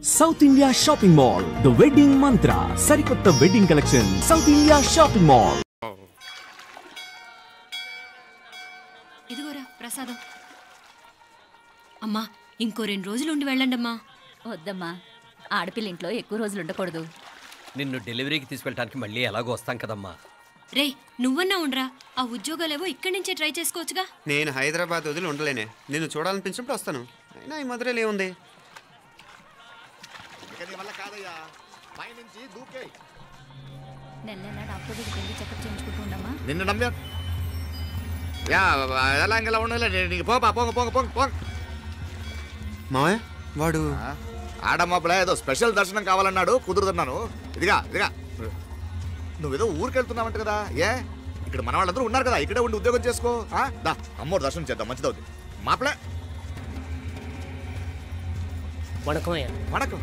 South India shopping mall the wedding మంత్ర సరికొత్త wedding collection south India shopping mall. ఇదిగోరా ప్రసాదం. అమ్మా ఇంకో 2 రోజులు ఉండి వెళ్ళండమ్మా. వద్దమ్మా, ఆడపిల్ల ఇంట్లో ఎక్కువ రోజులు ఉండకూడదు. నిన్ను డెలివరీకి తీసుకెళ్ళడానికి మళ్ళీ ఎలాగో వస్తాం కదమ్మా. రే నువ్వన్నా ఉండరా, ఆ ఉద్యోగాలేవో ఇక్కడి నుంచే ట్రై చేసుకోవచ్చుగా. నేను హైదరాబాద్ వదిలి ఉండలేనే, నిన్ను చూడాలనిపించినప్పుడు వస్తాను. అయినా ఈ మధురలో ఏముంది? నెల డాక్టర్ దగ్గరికి వెళ్ళి చెకప్ చేయించుకుంటూ ఉండమ్మా. నిన్ను నమ్మా ఎలా ఉండలే పోంగ మావయ్య వాడు ఆడమ్మప్పుడే ఏదో స్పెషల్ దర్శనం కావాలన్నాడు, కుదురుతున్నాను. ఇదిగా నువ్వేదో ఊరికెళ్తున్నావంట కదా. ఇక్కడ మన వాళ్ళందరూ ఉన్నారు కదా, ఇక్కడే ఉండి ఉద్యోగం చేసుకో. దా అమ్మోరు దర్శనం చేద్దాం, మంచిదవుతుంది. మాపలే వణకం.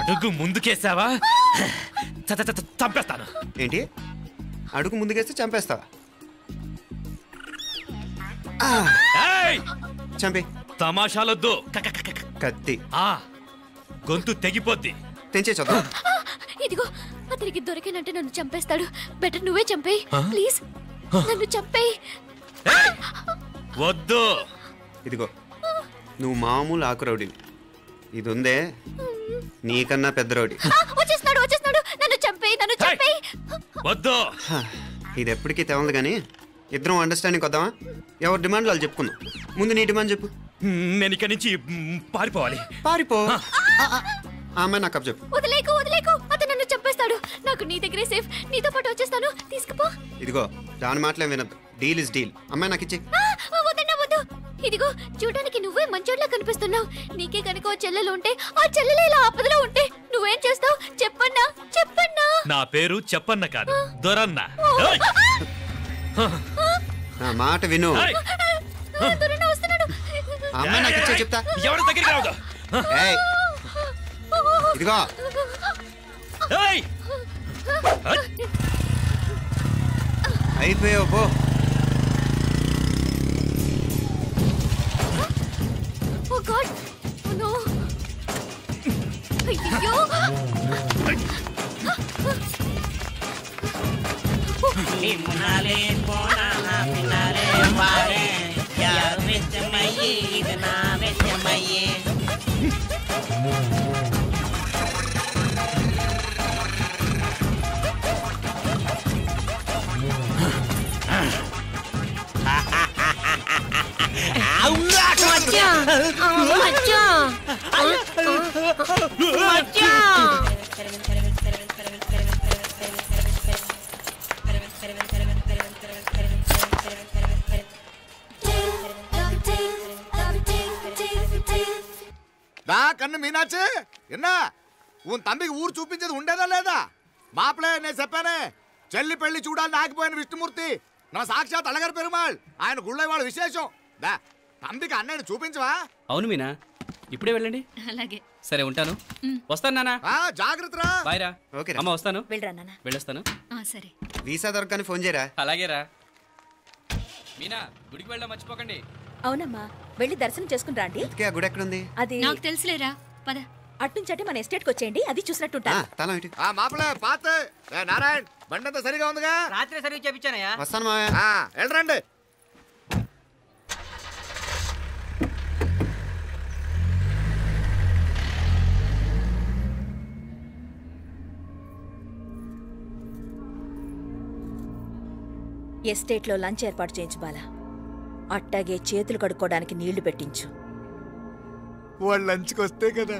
అడుగు ముందుకేసావా చంపేస్తాను. ఏంటి అడుగు ముందుకేస్తే చంపేస్తావా? చంపే. తమాషాలొద్దు. కత్తి గొంతు తెగిపోద్ది. తెంచే చదువు. ఇదిగో అతనికి దొరికినంటే నన్ను చంపేస్తాడు. బెటర్ నువ్వే చంపేయి ప్లీజ్, నన్ను చంపేయి. వద్దు. ఇదిగో నువ్వు మామూలు ఆకు రౌడీవి, ఇది ఉందే నీకన్నా పెద్ద రౌడీ. వచ్చేస్తున్నాడు, నన్ను చంపేయి. వద్దు. ఇది ఎప్పటికీ తెవలదు కానీ ఇద్దరం అండర్స్టాండింగ్ వద్దామా? ఎవరి డిమాండ్ వాళ్ళు చెప్పుకుందాం. ముందు నీ డిమాండ్ చెప్పు. నేను ఇక్కడి నుంచి పారిపోవాలి. పారిపో. అమ్మాయి నాకు చెప్పు. వదిలేకు, అతను నన్ను చంపేస్తాడు. నాకు నీ దగ్గరే సేఫ్, నీతో పాటు వచ్చేస్తాను, తీసుకుపో. ఇదిగో దాని మాటలేం వినద్దు. Deal is deal. అమ్మాయి నాకు ఇచ్చే. వద్దు. ఇదిగో చూడడానికి నువ్వే మంచోట్లా కనిపిస్తున్నావు. నీకే కనుక చెల్లెలు ఉంటే, ఆ చెల్లెలు ఇలా ఆపదలో ఉంటే నువ్వేం చేస్తావు చెప్పన్నా? నా పేరు చెప్పన్న కాదు, దొరన్న. నా మాట విను. దొరన్న వస్తున్నాడు. అమ్మాయి నాకు ఇచ్చే చెప్తా. ఎవరి దగ్గరికి రావద్దు. ఇదిగో అయిపోయావు పో. Oh God! Oh no! అయ్యో! నిన్నాలే పోనా పిన్నాలే వారే యార్ వెచ్చమయ్యే ఇది నా వెచ్చమయ్యే. కన్ను మీనాచి ఎన్నా ఉన్ తంబికి ఊరు చూపించేది ఉండేదా లేదా? మాపలే నేను చెప్పానే, చెల్లి పెళ్లి చూడాలని ఆగిపోయిన విష్ణుమూర్తి నా సాక్షాత్ అలగారి పెరుమాళ్. ఆయన గుళ్ళో వాళ్ళ విశేషం. దా తంబికి అన్నయ్యని చూపించవా? అవును మీనా, ఇప్పుడే వెళ్ళండి. అలాగే సరే ఉంటాను. వస్తాను నాన్న. జాగ్రత్తరా. బాయ్ రా. ఓకే అమ్మ వస్తాను. వెళ్ళరా నాన్న. వెళ్ళొస్తాను. సరే. వీసా దొరకని ఫోన్ చేయరా? అలాగే రా. మీనా గుడికి వెళ్ళడం మర్చిపోకండి. అవునమ్మా, వెళ్ళి దర్శనం చేసుకుని రండి. ఆ గుడి ఎక్కడుంది? అది నాకు తెలుసులేరా, పద. అట్నుంచంటే మన ఎస్టేట్కి వచ్చేయండి, అది చూసినట్టుంటా. తల ఇటు. మాపలే పాత నారాయణ్ బండంతా సరిగా ఉందిగా? రాత్రి సర్వీస్ చేపించానయ్యా. వస్తాను మావయ్య. వెళ్ళరండి. ఎస్టేట్లో లంచ్ ఏర్పాటు చేయించు బాలా. అట్టాగే చేతులు కడుక్కోవడానికి నీళ్లు పెట్టించు. వాళ్ళు లంచ్కి వస్తే కదా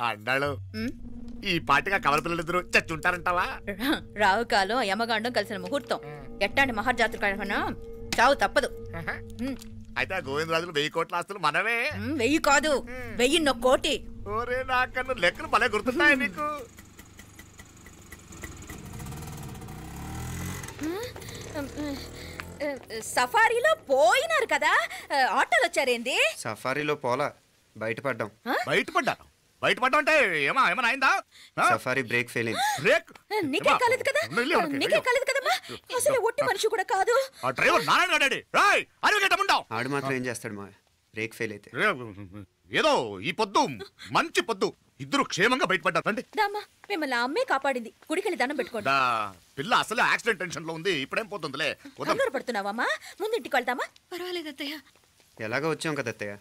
అన్నాడు ఈ పాటిగా కవల పిల్లలిద్దరూ చచ్చుంటారంటావా? రావు కాలం యమగాండం కలిసిన ముహూర్తం. ఎట్టాంటి మహర్జాతృ కన్నా చావు తప్పదు. అయితే ఆ గోవిందరాజులు 1000 కోట్ల ఆస్తులు మనవే. 1000 కాదు 1000 కోటి. ఓరే నాకన్నా లెక్కలు భలే గుర్తున్నాయి నీకు. సఫారీలో పోయినారు కదా, ఆటోలు వచ్చారేంది? సఫారీలో పోలా, బయటపడ్డాం. బయటపడ్డాను? బయటపడ్డా అంటే ఏమైనా అయిందా? సఫారీ బ్రేక్ ఫెయిల్ అయింది. బ్రేక్ నీకే కాలేదు కదా? నీకే కాలేదు కదమ్మా? అసలు ఒట్టి మనిషి కూడా కాదు. ఆ డ్రైవర్ నారాయణ గాడి రాయ్ అరగటముండావు. ఆడు మాత్రం ఏం చేస్తాడు మా బ్రేక్ ఫెయిల్ అయితే? ఏదో ఈ పొద్దు మంచి పొద్దు ఇద్దరు క్షేమంగా బయటపడ్డారు. రండి. దామా మిమ్మల్ని అమ్మే కాపాడింది. గుడికెళ్ళి దండం పెట్టుకోండి. పిల్ల అసలు యాక్సిడెంట్ టెన్షన్ లో ఉంది. ఇప్పుడేం పోతుందిలే. కంగారు పడుతున్నావమ్మా? ముందు ఇంటికి వెళ్తామా? పర్వాలేదు అత్తయ్య. ఎలాగో వచ్చాం కదా అత్తయ్య,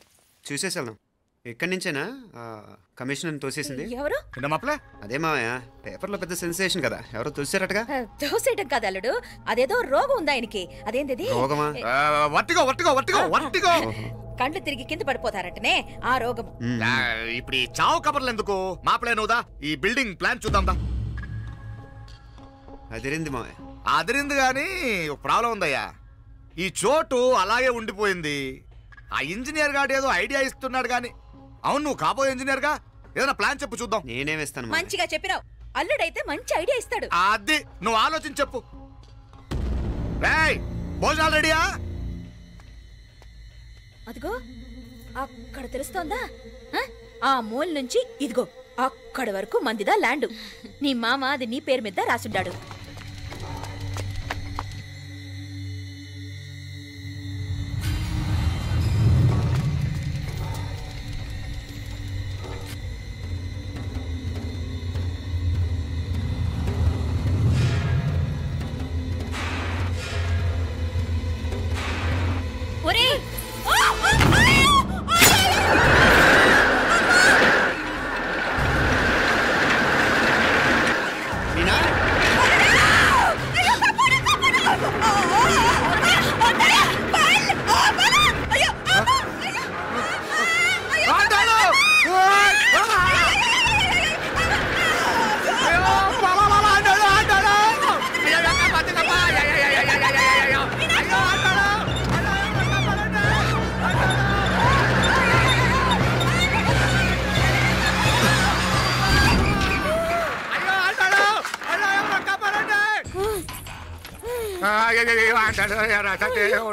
చూసేసి వెళ్దాం. ఎక్కడి నుంచేనా కమిషనర్ తోసేసింది? ఎవరు? అదే మావయ్య, పేపర్లో పెద్ద సెన్సేషన్ కదా, ఎవరో తోసారటగా. తోసేయటం కాదు అల్లుడు, అదేదో రోగం ఉందా ఆయనకి. అదేంటిది? రోగమా? కండ్లు తిరిగి కింద పడిపోతారటనే ఆ రోగం. ఇప్పుడు ఈ చావు కబర్లు ఎందుకు? మాపలేనుదా ఈ బిల్డింగ్ ప్లాన్ చూద్దాందా. అదిరింది మావయ్య. అదిరింది గాని ఒక ప్రాబ్లం ఉందయ్యా. ఈ చోటు అలాగే ఉండిపోయింది. ఆ ఇంజనీర్ గాడు ఏదో ఐడియా ఇస్తున్నాడు గాని. అవును, నువ్వు కాబోయే ఇంజనీర్ గా ఏదైనా ప్లాన్ చెప్పు చూద్దాం. నేనేమిస్తాను? మంచిగా చెప్పినావు. అల్లుడైతే మంచి ఐడియా ఇస్తాడు. అది నువ్వు ఆలోచించి చెప్పు. భోజనాలు రెడీయా? అదిగో అక్కడ తెలుస్తోందా? ఆ మూల నుంచి ఇదిగో అక్కడ వరకు మందిదా ల్యాండ్. నీ మామ అది నీ పేరు మీద రాసుండాడు.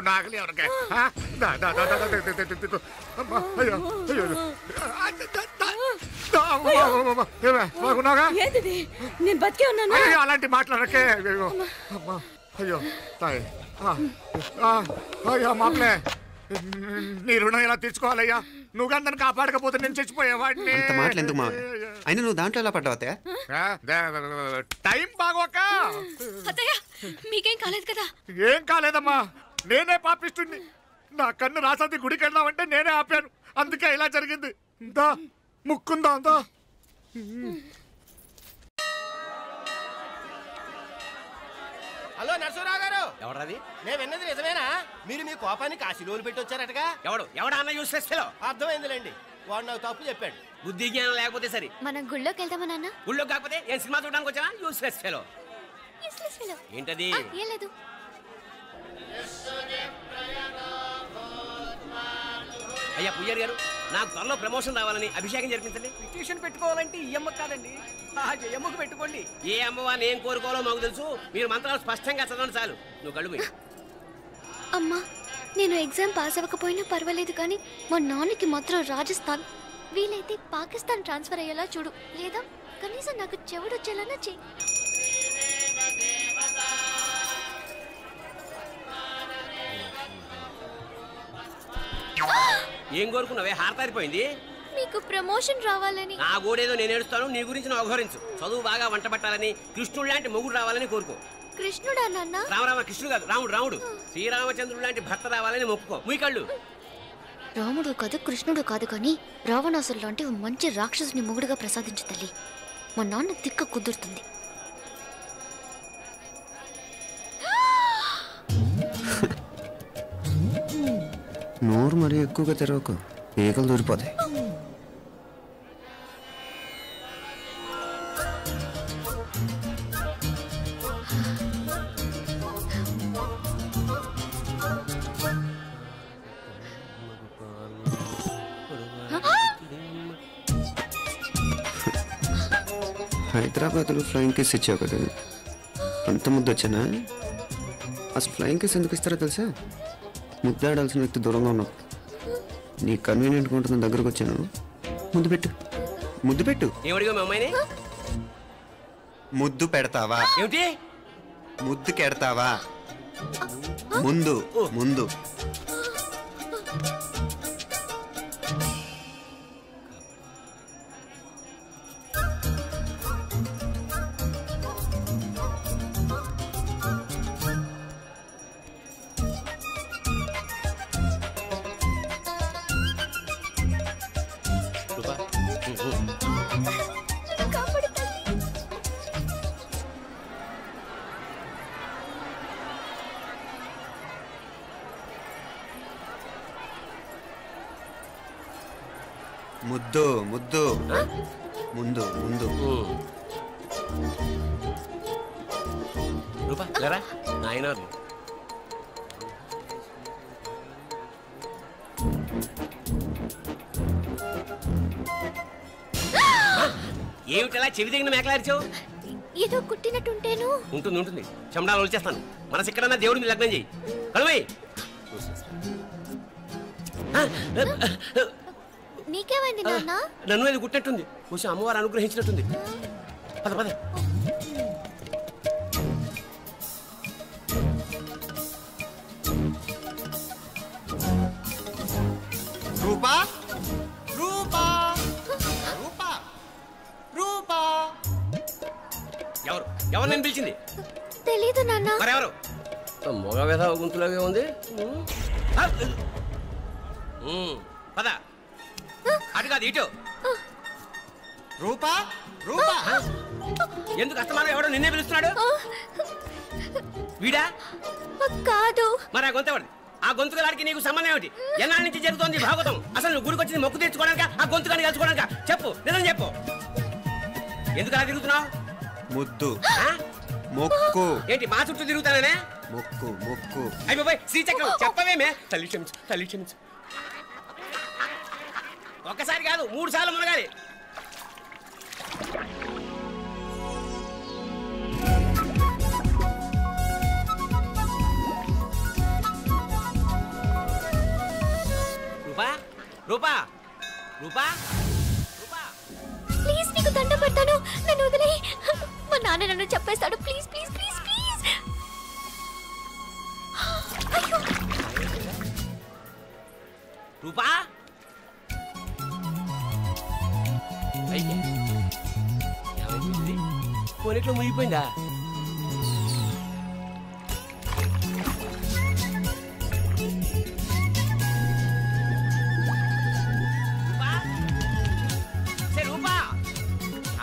నాగలి ఎవరికే బాగున్నాగా? ఏంటిది? నేను బతికే ఉన్నాను. అయ్యో, అలాంటి మాట్లాడకే. అయ్యో తాయ్, అయ్యో మాప్లే, నీ రుణం ఎలా తీర్చుకోవాలయ్యా? నువ్వు అందరిని కాపాడకపోతే నేను చచ్చిపోయేవాడిని. అంత మాటలు ఎందుకు మా? అయినా నువ్వు దాంట్లో ఎలా పడ్డావు అత్తయ్య? టైం బాగోక. అత్తయ్య మీకేం కాలేదు కదా? ఏం కాలేదమ్మా, నేనే పాపిస్తుంది. నా కన్ను రాసాది గుడికి వెళ్దామంటే నేనే ఆపాను, అందుకే ఇలా జరిగింది. దా ముక్కుందా అంతా. హలో నరసరావు గారు. ఎవరది? నేను విన్నది నిజమేనా? మీరు మీ కోపాన్ని కాశీలోలు పెట్టి వచ్చారటగా? ఎవడా అన్న యూస్లెస్ ఫెలో. అర్థమైందిలేండి, వాడు నాకు తప్పు చెప్పాడు. బుద్ధి జ్ఞానం లేకపోతే సరే. మనం గుళ్ళోకి వెళ్దామా నాన్న? గుళ్ళో కాకపోతే ఏం సినిమా చూడడానికి వచ్చావా? Useless fellow. ఏంటది? ఏం లేదు. అయ్యా పుయ్యర్ గారు, నాకు త్వరలో ప్రమోషన్ రావాలని అభిషేకం జరిపించండి. పిటిషన్ పెట్టుకోవాలంటే ఈ అమ్మ కాదండి, ఆ జయమ్మకు పెట్టుకోండి. ఏ అమ్మవారిని ఏం కోరుకోవాలో మాకు తెలుసు. మీరు మంత్రాలు స్పష్టంగా చదవండి చాలు. నువ్వు కళ్ళు పోయి. అమ్మా, నేను ఎగ్జామ్ పాస్ అవ్వకపోయినా పర్వాలేదు, కానీ మా నాన్నకి మాత్రం రాజస్థాన్, వీలైతే పాకిస్తాన్ ట్రాన్స్ఫర్ అయ్యేలా చూడు, లేదా కనీసం నాకు చెవుడొచ్చేలా చెయ్యి. ఏం కోరుకున్నావే? హారతారిపోయింది. మీకు ప్రమోషన్ రావాలని. నా గోడేదో నేను ఏడుస్తాను, నీ గురించి నువ్వు అవహరించు. చదువు బాగా వంట పట్టాలని, కృష్ణుడు లాంటి మొగుడు రావాలని కోరుకో. కృష్ణుడా నాన్న? రామరామ కృష్ణుడు కాదు, రాముడు. శ్రీరామచంద్రుడు లాంటి భర్త రావాలని మొక్కుకో. మీ కళ్ళు. రాముడు కాదు, కృష్ణుడు కాదు, కానీ రావణాసురు లాంటి మంచి రాక్షసుని మొగుడుగా ప్రసాదించు తల్లి. మా నాన్న తిక్క కుదురుతుంది. నోరు మరీ ఎక్కువగా తెరవకు, ఈకలు దూరిపోతాయి. హైదరాబాద్లో ఫ్లయింగ్ కేస్ ఇచ్చావు కదా, అంత ముద్దు వచ్చానా? అసలు ఫ్లయింగ్ కేస్ ఎందుకు ఇస్తారో తెలుసా? ముద్దాడాల్సిన వ్యక్తి దూరంగా ఉన్నావు. నీ కన్వీనియంట్గా ఉంటుంది, దగ్గరకు వచ్చాను. ముద్దు పెట్టు, ముద్దు పెట్టు. ఏమడిగా మీ అమ్మాయిని? ముద్దు పెడతావా? ఏమిటి? ముద్దు కెడతావా? ముందు ముందు. ముద్దు ముద్దు, ముందు ముందు. రూపా లేరా నాయనారు. ఏమిటలా చెవి దిగిన మేకలారిచావు? ఏదో కుట్టినట్టుంటేను. ఉంటుంది ఉంటుంది, చెమడాలు వచ్చేస్తాను. మనసు ఎక్కడన్నా దేవుడిని లగ్నం చేయి. కలువై. నీకేమైంది నాన్న? నన్ను అది గుట్టినట్టుంది, కొంచెం అమ్మవారు అనుగ్రహించినట్టుంది. పద పద. రూపా రూపా రూపా రూపా. ఎవరు ఎవరు నేను పిలిచింది? తెలీదు నాన్న. మరెవరు? మగ వేధ గుంతులాగే ఉంది. పద. అటు కాదు ఇటు. రూపా రూపా. ఎందుకు అస్తమానం ఎవడో నిన్నే పిలుస్తున్నాడు? వీడా కాదు. మరి ఆ గొంతు ఎవరిది? ఆ గొంతుకలాడికి నీకు సంబంధం ఏమిటి? ఎన్నాళ్ళ నుంచి జరుగుతోంది భాగవతం? అసలు నువ్వు గుడికి వచ్చింది మొక్కు తెచ్చుకోవడానిక, ఆ గొంతుకాన్ని కలుసుకోవడానిక? చెప్పు, నిజం చెప్పు. ఎందుకు అలా తిరుగుతున్నావు? ముద్దు మొక్కు. ఏంటి మా చుట్టూ తిరుగుతానే? మొక్కు మొక్కు. అయిపోయి శ్రీచక్రం చెప్పవేమే? తల్లి క్షమించు, తల్లి క్షమించు. ఒక్కసారి కాదు 3 సార్లు మునగాలి. రూపా రూపా రూపా రూపా నన్ను వదిలేయ్. మా నాన్న నన్ను చెప్పేస్తాడు. Please please please please. అయ్యో రూపా పోనీట్లో మునిగిపోయిందా? రూపా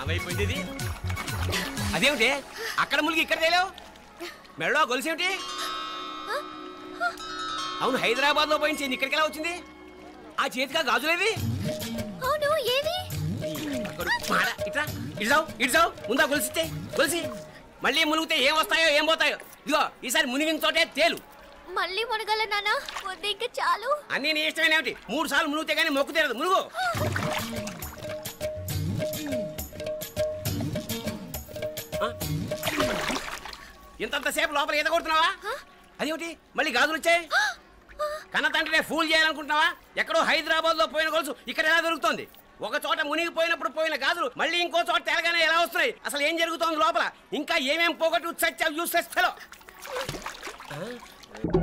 ఏమైపోయింది ఇది? అదేమిటి అక్కడ మునిగి ఇక్కడ తేలేవు? మెడలో గొలుసేమిటి? అవును, హైదరాబాద్ లో పోయించింది, ఇక్కడికి ఎలా వచ్చింది? ఆ చేతిగా గాజులేవి? అవును, ఏవి? ఇట్రా ఇడ్సావు ముందా గొలిసితే గొలిసి మళ్ళీ మునిగితే ఏం వస్తాయో ఏం పోతాయో. ఇదిగో ఈసారి మునిగిన చోటే తేలు. మళ్ళీ మునగల నాన్న, వద్దు ఇంకా చాలు. అన్నీ నీ ఇష్టమేనేమిటి? 3 సార్లు మునిగితే గానీ మొక్కు తీరదు. మునుగు. ఇంతంతసేపు లోపల ఈత కొడుతున్నావా? అదేమిటి మళ్ళీ గాజులు వచ్చాయి? కన్న తండ్రినే ఫూల్ చేయాలనుకుంటున్నావా? ఎక్కడో హైదరాబాద్ లో పోయిన గొలుసు ఇక్కడ ఎలా దొరుకుతుంది? ఒక చోట మునిగిపోయినప్పుడు పోయిన గాజులు మళ్ళీ ఇంకో చోట తేలగానే ఎలా వస్తున్నాయి? అసలు ఏం జరుగుతోంది లోపల? ఇంకా ఏమేం పోగొట్టు చచ్చావు యూస్లెస్ ఫెలో.